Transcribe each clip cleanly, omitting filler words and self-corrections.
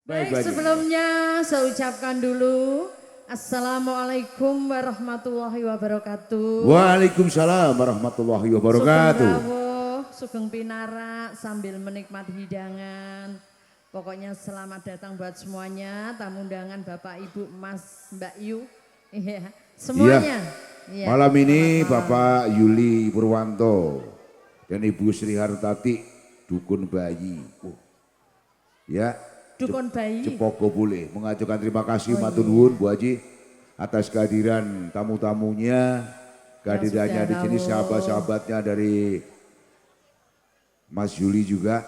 Baik, sebelumnya saya ucapkan dulu Assalamualaikum warahmatullahi wabarakatuh. Waalaikumsalam warahmatullahi wabarakatuh. Sugeng rawuh, sugeng pinara sambil menikmati hidangan. Pokoknya selamat datang buat semuanya, tamu undangan Bapak Ibu Mas Mbak Yu. Iya, semuanya. Ya, malam ini Bapak Yuli Purwanto dan Ibu Sri Hartati Dukun Bayi. Ya. Dukun Bayi. Cepoko boleh mengajukan terima kasih matur nuwun Bu Haji atas kehadiran tamu-tamunya, kehadirannya di sini sahabat-sahabatnya dari Mas Yuli juga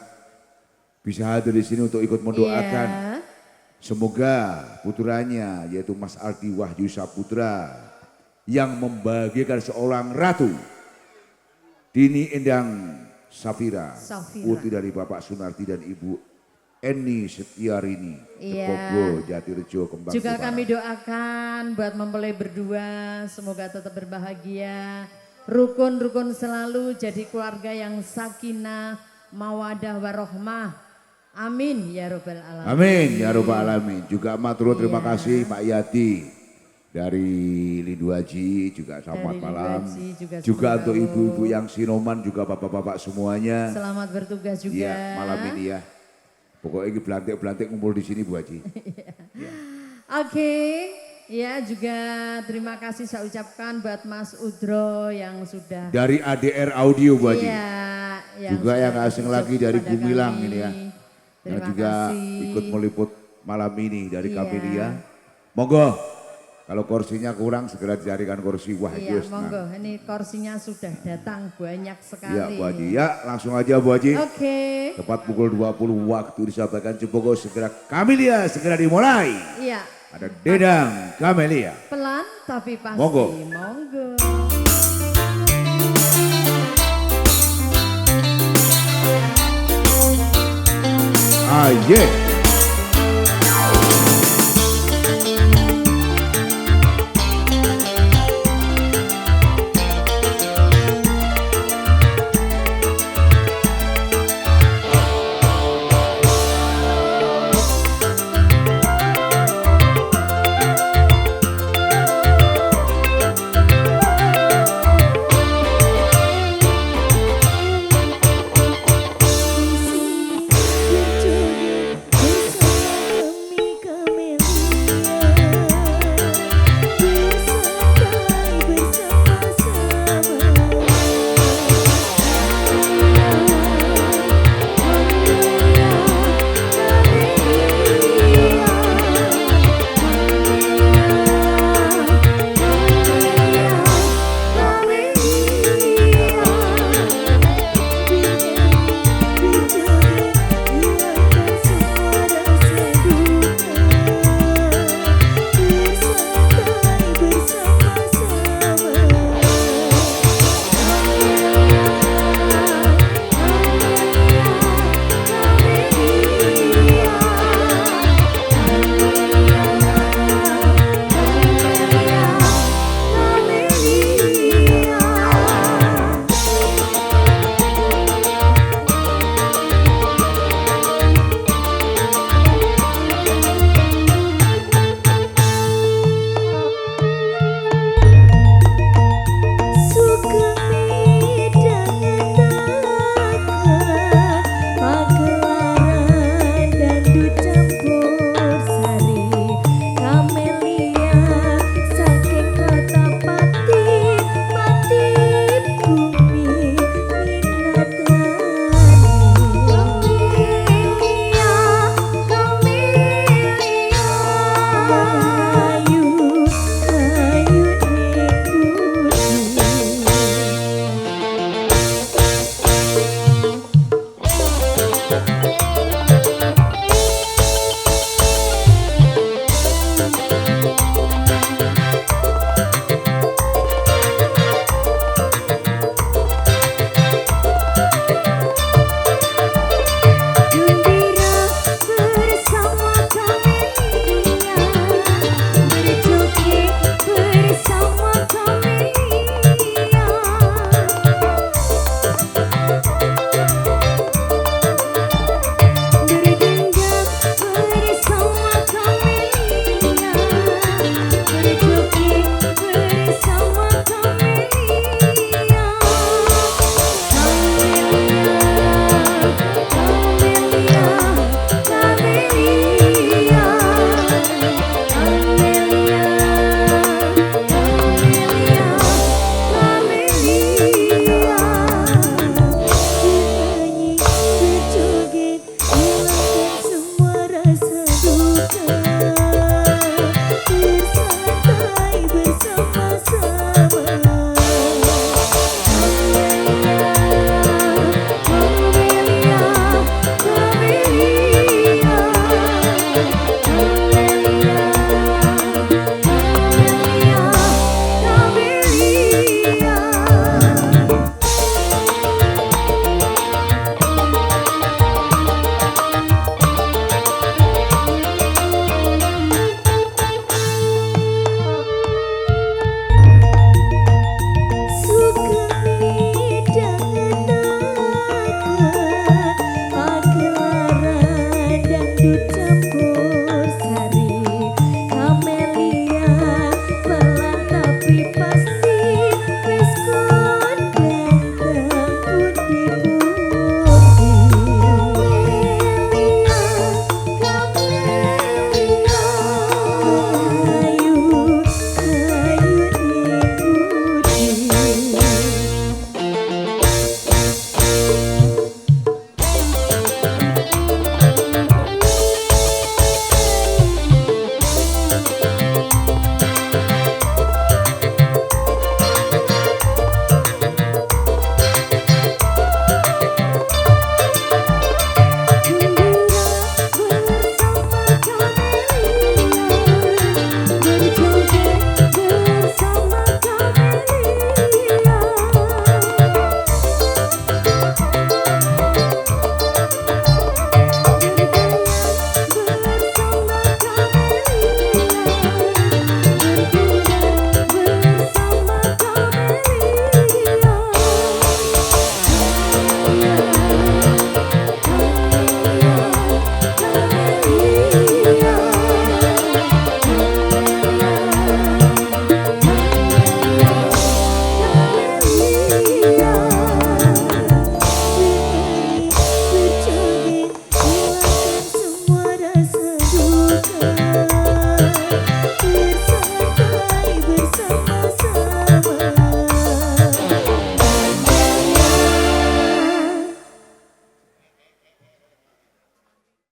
bisa hadir di sini untuk ikut mendoakan. Yeah. Semoga putranya yaitu Mas Aldi Wahyu Saputra yang membahagiakan seorang ratu Dini Endang Safira, putri dari Bapak Sunarti dan Ibu Eni Setiarini, Cepoko Jatirejo Kembang. Juga kami doakan buat mempelai berdua, semoga tetap berbahagia, rukun-rukun selalu, jadi keluarga yang sakinah, mawadah warohmah. Amin ya robbal alamin. Amin ya robbal alamin. Juga matur terima kasih Pak Yati dari Lindu Haji, juga selamat malam. Juga untuk ibu-ibu yang sinoman, juga bapak-bapak semuanya. Selamat bertugas juga. Ya, malam ini ya. Pokoknya ini belantik-belantik ngumpul di sini Bu Haji. Ya. Oke, ya juga terima kasih saya ucapkan buat Mas Udro yang sudah. Dari ADR Audio Bu Haji. Iya. Juga yang asing lagi dari Gumilang ini ya. Terima yang juga kasih. ikut meliput malam ini dari Kamelia. Monggo. Kalau kursinya kurang segera dicarikan kursi. Wah, iya, monggo. Ini kursinya sudah datang banyak sekali. Ya Bu Haji, ya langsung aja Bu Haji. Oke. Tepat pukul 20 waktu disampaikan Cepoko segera Kamelia segera dimulai. Iya. Ada Dedang Kamelia. Pelan tapi pasti. Monggo. Monggo. Ah, yeah.